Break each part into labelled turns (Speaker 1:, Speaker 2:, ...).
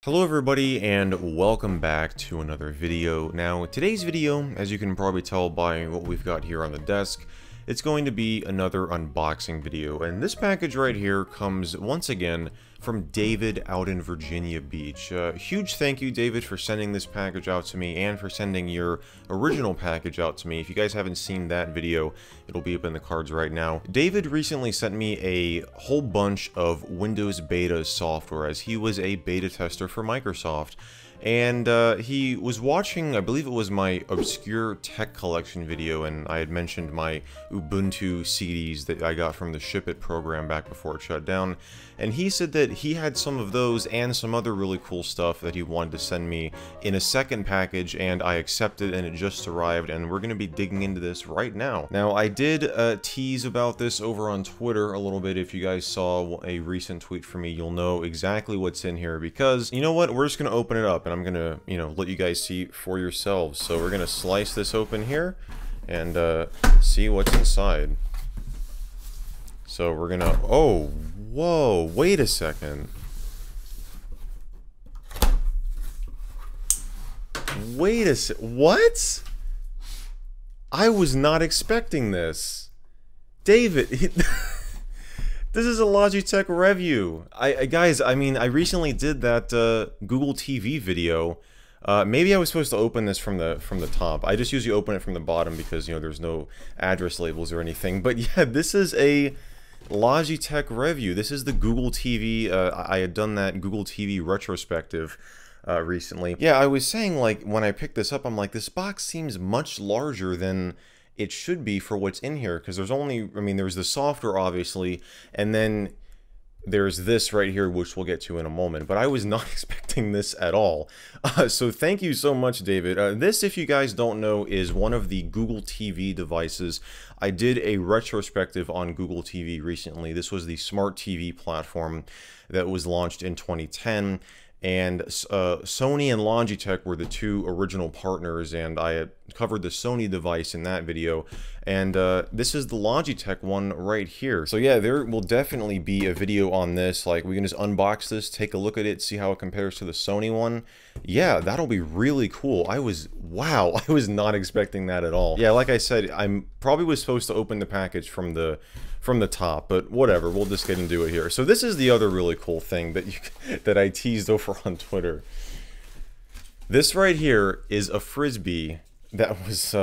Speaker 1: Hello everybody and welcome back to another video. Now today's video, as you can probably tell by what we've got here on the desk, it's going to be another unboxing video, and this package right here comes once again from David out in Virginia Beach. Huge thank you, David, for sending this package out to me and for sending your original package out to me. If you guys haven't seen that video, it'll be up in the cards right now. David recently sent me a whole bunch of Windows beta software, as he was a beta tester for Microsoft. And he was watching, I believe it was my obscure tech collection video, and I had mentioned my Ubuntu CDs that I got from the Ship It program back before it shut down. And he said that he had some of those and some other really cool stuff that he wanted to send me in a second package, and I accepted, and it just arrived, and we're going to be digging into this right now. Now, I did tease about this over on Twitter a little bit. If you guys saw a recent tweet from me, you'll know exactly what's in here, because, you know what, we're just going to open it up, and I'm going to, let you guys see for yourselves. So we're going to slice this open here, and see what's inside. So we're going to, oh, whoa, wait a second. What? I was not expecting this. David, this is a Logitech review. Guys, I mean, I recently did that Google TV video. Maybe I was supposed to open this from the top. I just usually open it from the bottom because, there's no address labels or anything. But yeah, this is a Logitech review. This is the Google TV. I had done that Google TV retrospective recently. Yeah, I was saying, like, when I picked this up, I'm like, this box seems much larger than it should be for what's in here, because there's only, there's the software, obviously, and then there's this right here, which we'll get to in a moment, but I was not expecting this at all. So thank you so much, David. This, if you guys don't know, is one of the Google TV devices. I did a retrospective on Google TV recently. This was the smart TV platform that was launched in 2010. And Sony and Logitech were the two original partners, and I had covered the Sony device in that video, and this is the Logitech one right here. So yeah, there will definitely be a video on this. Like, we can just unbox this, take a look at it, see how it compares to the Sony one. Yeah, that'll be really cool. Wow, I was not expecting that at all. Yeah, like I said, I probably was supposed to open the package from the top, but whatever, we'll just get into it here. So this is the other really cool thing that I teased over on Twitter. This right here is a Frisbee that was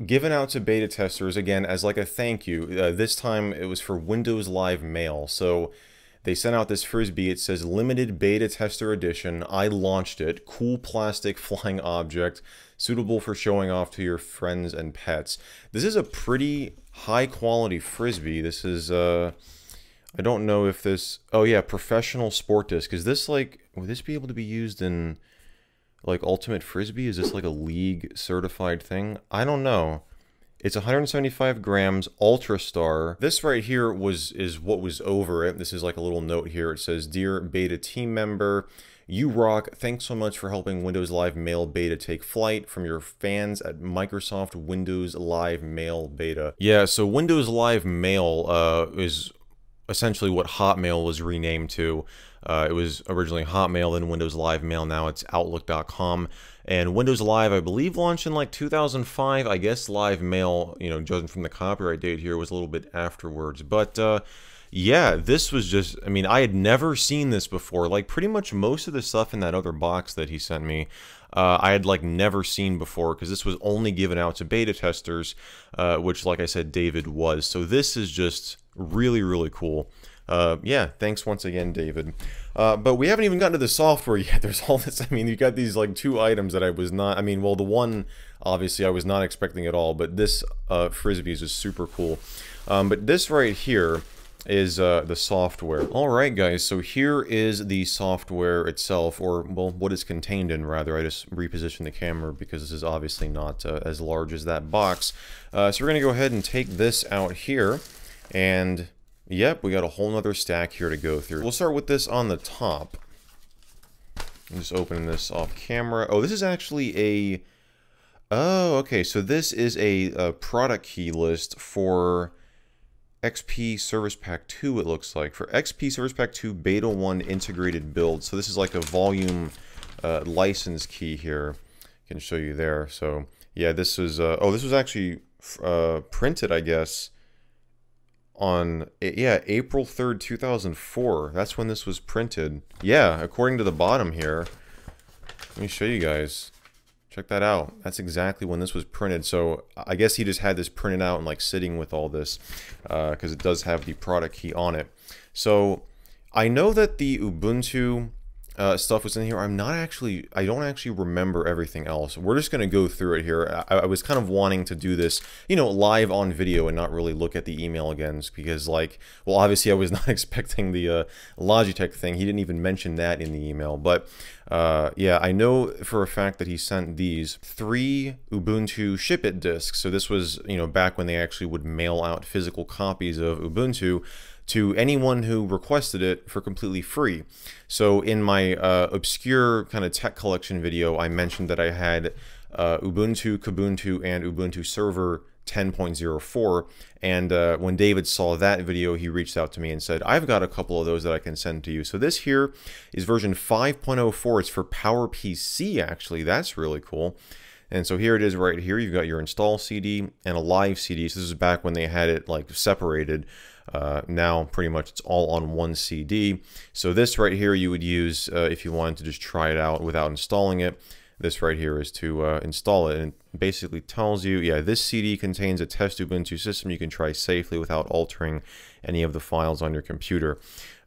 Speaker 1: given out to beta testers, again, as like a thank you. This time it was for Windows Live Mail. So they sent out this Frisbee. It says limited beta tester edition. I launched it. Cool plastic flying object, suitable for showing off to your friends and pets. This is a pretty high quality Frisbee. This is I don't know if this, oh yeah, professional sport disc. Is this like, would this be able to be used in like Ultimate Frisbee? Is this like a league certified thing? I don't know. It's 175 grams, Ultra Star. This right here is what was over it. This is like a little note here. It says, "Dear beta team member, you rock. Thanks so much for helping Windows Live Mail Beta take flight. From your fans at Microsoft Windows Live Mail Beta." Yeah, so Windows Live Mail is essentially what Hotmail was renamed to. It was originally Hotmail, then Windows Live Mail. Now it's Outlook.com. And Windows Live, I believe, launched in like 2005. I guess Live Mail, judging from the copyright date here, was a little bit afterwards. But yeah, this was just, I had never seen this before. Like, pretty much most of the stuff in that other box that he sent me, I had like never seen before, because this was only given out to beta testers, which, like I said, David was. So this is just really, really cool. Yeah, thanks once again, David. But we haven't even gotten to the software yet. There's all this, you got these like two items that I was not, well, the one, obviously, I was not expecting at all, but this Frisbee is just super cool. But this right here is the software. Alright guys, so here is the software itself, or, well, what it's contained in, rather. I just repositioned the camera because this is obviously not as large as that box. So we're going to go ahead and take this out here, and yep, we got a whole nother stack here to go through. We'll start with this on the top. I'm just opening this off camera. Oh, this is actually a... Oh, okay, so this is a product key list for XP Service Pack 2, it looks like. For XP Service Pack 2 Beta 1 integrated build. So this is like a volume license key here. I can show you there. So yeah, this is, oh, this was actually printed, I guess, on, yeah, April 3rd, 2004. That's when this was printed. Yeah, according to the bottom here. Let me show you guys. Check that out. That's exactly when this was printed. So I guess he just had this printed out and like sitting with all this because it does have the product key on it. So I know that the Ubuntu stuff was in here. I don't actually remember everything else. We're just going to go through it here. I was kind of wanting to do this, you know, live on video and not really look at the email again because, like, well, obviously I was not expecting the Logitech thing. He didn't even mention that in the email. But yeah, I know for a fact that he sent these 3 Ubuntu Ship-It discs. So this was, you know, back when they actually would mail out physical copies of Ubuntu to anyone who requested it for completely free. So in my obscure kind of tech collection video, I mentioned that I had Ubuntu, Kubuntu, and Ubuntu Server 10.04, and when David saw that video, he reached out to me and said, I've got a couple of those that I can send to you. So this here is version 5.04. It's for PowerPC, actually. That's really cool. And so here it is right here. You've got your install CD and a live CD. So this is back when they had it like separated. Now pretty much it's all on one CD. So this right here you would use if you wanted to just try it out without installing it. This right here is to install it, and it basically tells you, yeah, this CD contains a test Ubuntu system you can try safely without altering any of the files on your computer.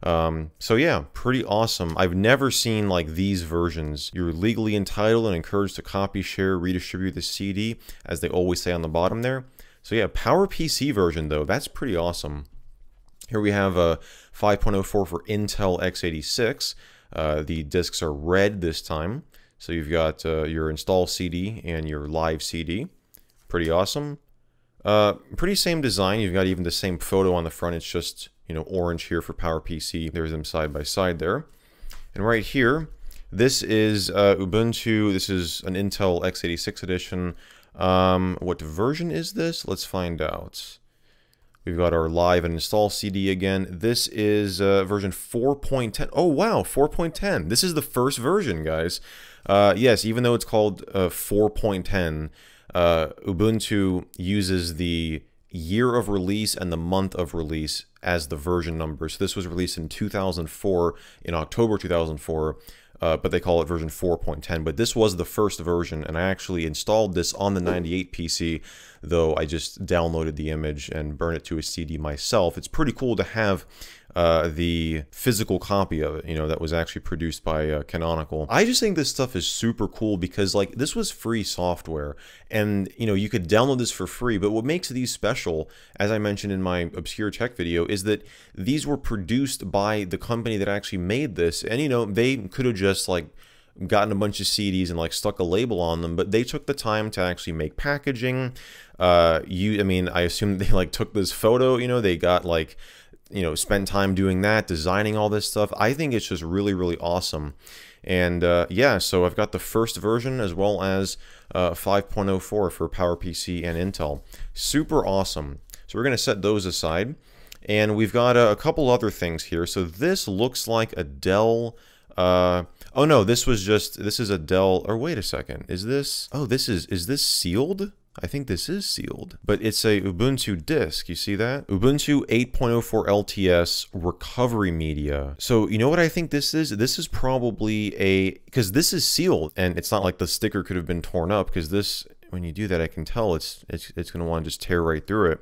Speaker 1: So yeah, pretty awesome. I've never seen like these versions. You're legally entitled and encouraged to copy, share, redistribute the CD, as they always say on the bottom there. So yeah, PowerPC version though, that's pretty awesome. Here we have a 5.04 for Intel x86. The discs are red this time. So you've got your install CD and your live CD. Pretty awesome. Pretty same design. You've got even the same photo on the front. It's just, you know, orange here for PowerPC. There's them side by side there. And right here, this is Ubuntu. This is an Intel x86 edition. What version is this? Let's find out. We've got our live and install CD again. This is version 4.10. Oh, wow, 4.10. This is the first version, guys. Yes, even though it's called 4.10, Ubuntu uses the year of release and the month of release as the version number. So this was released in 2004, in October 2004, but they call it version 4.10. But this was the first version, and I actually installed this on the 98 PC, though I just downloaded the image and burned it to a CD myself. It's pretty cool to have the physical copy of it, you know, that was actually produced by Canonical. I just think this stuff is super cool because, like, this was free software, and, you know, you could download this for free, but what makes these special, as I mentioned in my obscure tech video, is that these were produced by the company that actually made this, and, you know, they could have just, like, gotten a bunch of CDs and, like, stuck a label on them, but they took the time to actually make packaging. I mean, I assume they, like, took this photo, you know, they got, like, you know, spend time doing that, designing all this stuff. I think it's just really, really awesome. And yeah, so I've got the first version as well as 5.04 for PowerPC and Intel. Super awesome. So we're going to set those aside. And we've got a couple other things here. So this looks like a Dell... oh no, this is a Dell... Or wait a second. Is this... Oh, is this sealed? I think this is sealed, but it's a Ubuntu Disc. You see that? Ubuntu 8.04 LTS recovery media. So you know what I think this is? This is probably because this is sealed, and it's not like the sticker could have been torn up, because this, when you do that, I can tell it's going to want to just tear right through it.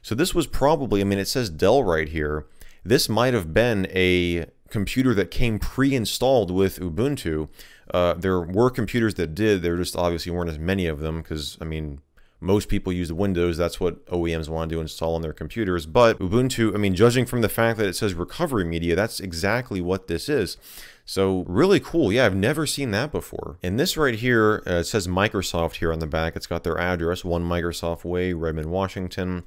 Speaker 1: So this was probably, I mean, it says Dell right here. This might have been a computer that came pre-installed with Ubuntu. There were computers that did. There just obviously weren't as many of them because, I mean, most people use Windows. That's what OEMs want to install on their computers. But Ubuntu, I mean, judging from the fact that it says recovery media, that's exactly what this is. So really cool. Yeah, I've never seen that before. And this right here, it says Microsoft here on the back. It's got their address, 1 Microsoft Way, Redmond, Washington.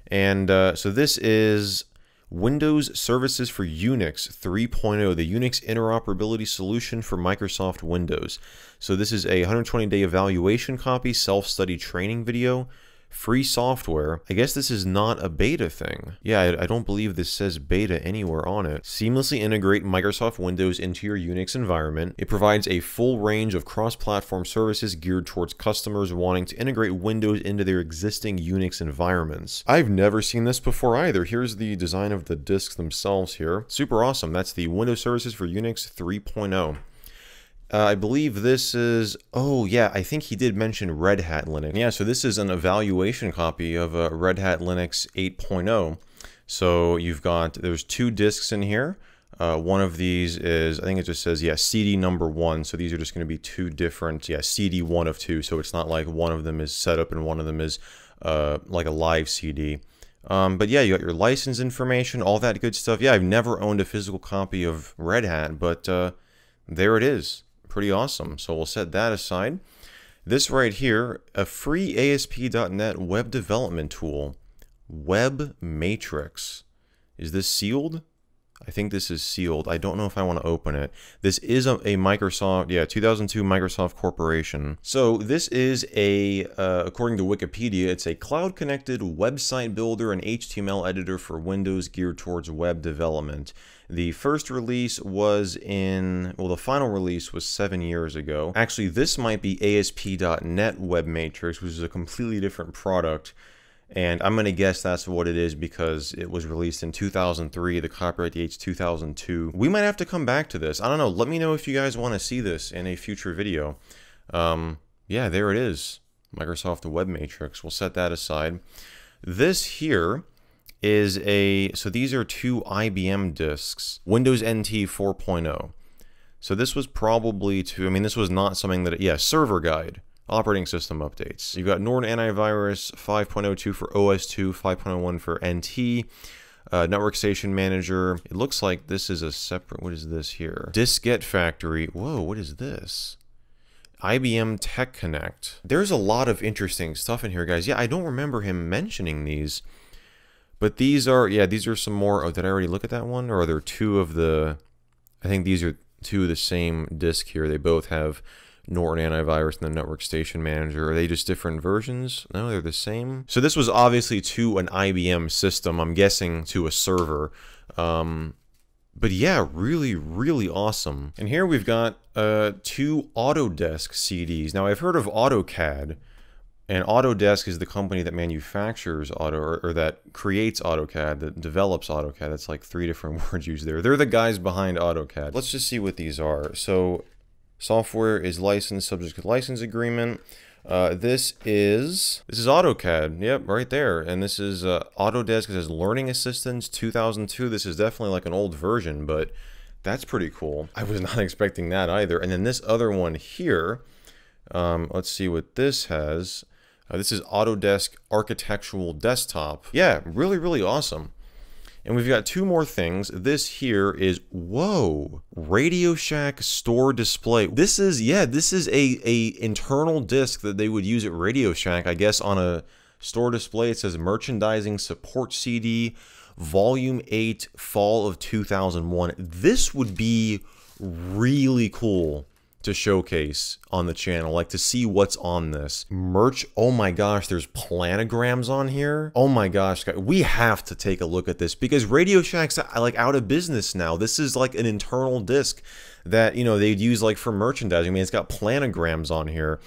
Speaker 1: And so this is Windows Services for Unix 3.0, the Unix interoperability solution for Microsoft Windows. So this is a 120-day evaluation copy, self-study training video Free software. I guess this is not a beta thing. Yeah, I don't believe this says beta anywhere on it. Seamlessly integrate Microsoft Windows into your Unix environment. It provides a full range of cross-platform services geared towards customers wanting to integrate Windows into their existing Unix environments. I've never seen this before either. Here's the design of the disks themselves here. Super awesome. That's the Windows Services for Unix 3.0. I believe this is, oh yeah, I think he did mention Red Hat Linux. Yeah, so this is an evaluation copy of Red Hat Linux 8.0. So you've got, there's 2 disks in here. One of these is, I think it just says, yeah, CD number 1. So these are just going to be 2 different, yeah, CD 1 of 2. So it's not like one of them is set up and one of them is like a live CD. But yeah, you got your license information, all that good stuff. Yeah, I've never owned a physical copy of Red Hat, but there it is. Pretty awesome. So we'll set that aside. This right here, a free ASP.NET web development tool, Web Matrix. Is this sealed? I think this is sealed. I don't know if I want to open it. This is a Microsoft, yeah, 2002 Microsoft Corporation. So this is a, according to Wikipedia, it's a cloud-connected website builder and HTML editor for Windows geared towards web development. The first release was in, well, the final release was 7 years ago. Actually, this might be ASP.NET Web Matrix, which is a completely different product. And I'm going to guess that's what it is because it was released in 2003. The copyright date's 2002. We might have to come back to this. I don't know. Let me know if you guys want to see this in a future video. Yeah, there it is. Microsoft Web Matrix. We'll set that aside. This here is a, so these are 2 IBM disks. Windows NT 4.0. So this was probably I mean, this was not something that, yeah, server guide. Operating system updates. You've got Norton Antivirus 5.02 for OS2, 5.01 for NT, Network Station Manager. It looks like this is a separate, what is this here? Diskette Factory. Whoa, what is this? IBM Tech Connect. There's a lot of interesting stuff in here, guys. Yeah, I don't remember him mentioning these, but these are, yeah, these are some more. Oh, did I already look at that one? Or are there 2 of the, I think these are 2 of the same disk here. They both have Norton Antivirus and the Network Station Manager. Are they just different versions? No, they're the same. So this was obviously to an IBM system, I'm guessing to a server. But yeah, really, really awesome. And here we've got 2 Autodesk CDs. Now I've heard of AutoCAD, and Autodesk is the company that manufactures or that creates AutoCAD, that develops AutoCAD. That's like 3 different words used there. They're the guys behind AutoCAD. Let's just see what these are. So software is licensed subject to license agreement. This is AutoCAD. Yep, right there. And this is Autodesk. It says Learning Assistance 2002. This is definitely like an old version, but that's pretty cool. I was not expecting that either. And then this other one here, let's see what this has. This is Autodesk Architectural Desktop. Yeah, really, really awesome. And we've got 2 more things. This here is, whoa, Radio Shack store display. This is, yeah, this is a internal disc that they would use at Radio Shack, I guess, on a store display. It says Merchandising Support CD, Volume 8, Fall of 2001. This would be really cool to showcase on the channel, like to see what's on this merch. Oh my gosh, there's planograms on here. Oh my gosh, guys, we have to take a look at this because Radio Shack's like out of business now. This is like an internal disc that, you know, they'd use like for merchandising. I mean, it's got planograms on here.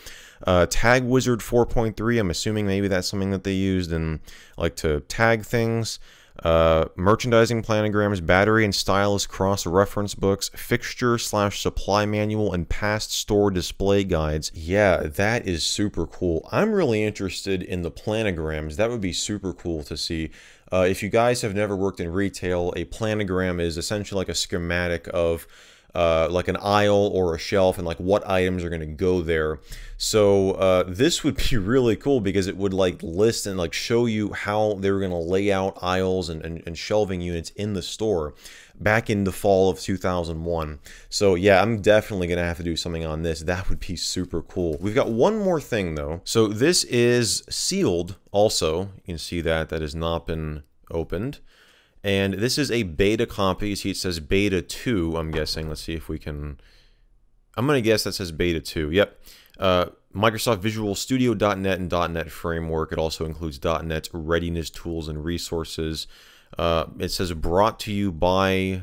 Speaker 1: Tag Wizard 4.3, I'm assuming maybe that's something that they used and like to tag things. Merchandising planograms, battery and stylus cross-reference books, fixture/supply manual, and past store display guides. Yeah, that is super cool. I'm really interested in the planograms. That would be super cool to see. If you guys have never worked in retail, a planogram is essentially like a schematic of like an aisle or a shelf and like what items are going to go there. So this would be really cool because it would like list and like show you how they were going to lay out aisles and shelving units in the store back in the fall of 2001. So yeah, I'm definitely going to have to do something on this. That would be super cool. We've got one more thing though. So this is sealed also. You can see that has not been opened. And this is a beta copy. See, it says beta 2, I'm guessing. Let's see if we can... I'm going to guess that says beta 2. Yep. Microsoft Visual Studio.net and .NET Framework. It also includes .NET readiness tools and resources. It says brought to you by,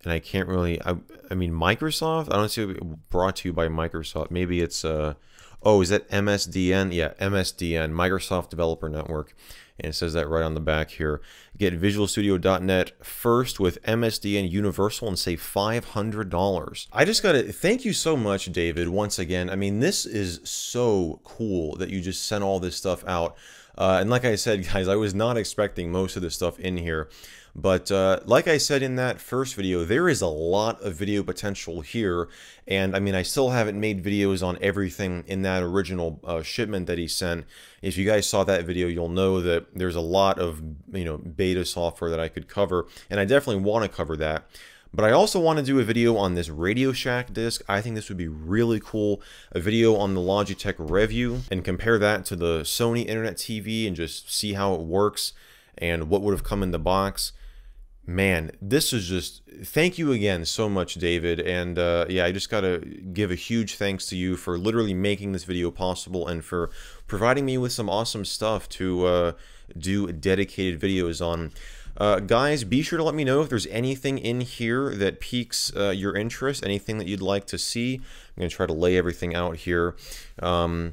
Speaker 1: and I can't really, I mean Microsoft? I don't see it brought to you by Microsoft. Maybe it's, oh, is that MSDN? Yeah, MSDN, Microsoft Developer Network. And it says that right on the back here. Get Visual Studio.net first with MSDN Universal and save $500. I just gotta thank you so much, David, once again. I mean, this is so cool that you just sent all this stuff out. And like I said, guys, I was not expecting most of this stuff in here. But like I said in that first video, there is a lot of video potential here. And I mean, I still haven't made videos on everything in that original shipment that he sent. If you guys saw that video, you'll know that there's a lot of, you know, beta software that I could cover. And I definitely want to cover that. But I also want to do a video on this Radio Shack disc. I think this would be really cool. A video on the Logitech Review and compare that to the Sony Internet TV and just see how it works and what would have come in the box. Man, this is just, thank you again so much, David. And yeah, I just gotta give a huge thanks to you for literally making this video possible and for providing me with some awesome stuff to do dedicated videos on. Guys, be sure to let me know if there's anything in here that piques your interest, anything that you'd like to see. I'm gonna try to lay everything out here. And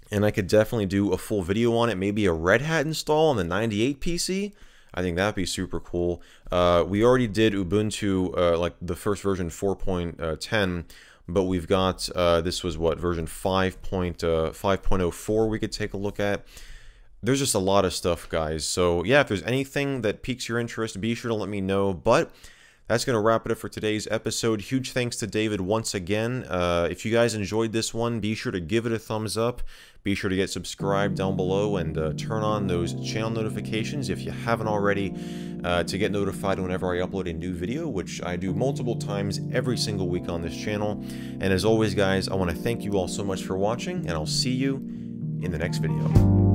Speaker 1: I could definitely do a full video on it, maybe a Red Hat install on the 98 PC. I think that'd be super cool. We already did Ubuntu, like the first version 4.10, but we've got, this was what, version 5.04 we could take a look at. There's just a lot of stuff, guys. So yeah, if there's anything that piques your interest, be sure to let me know. But that's going to wrap it up for today's episode. Huge thanks to David once again. If you guys enjoyed this one, be sure to give it a thumbs up. Be sure to get subscribed down below and turn on those channel notifications if you haven't already to get notified whenever I upload a new video, which I do multiple times every single week on this channel. And as always, guys, I want to thank you all so much for watching, and I'll see you in the next video.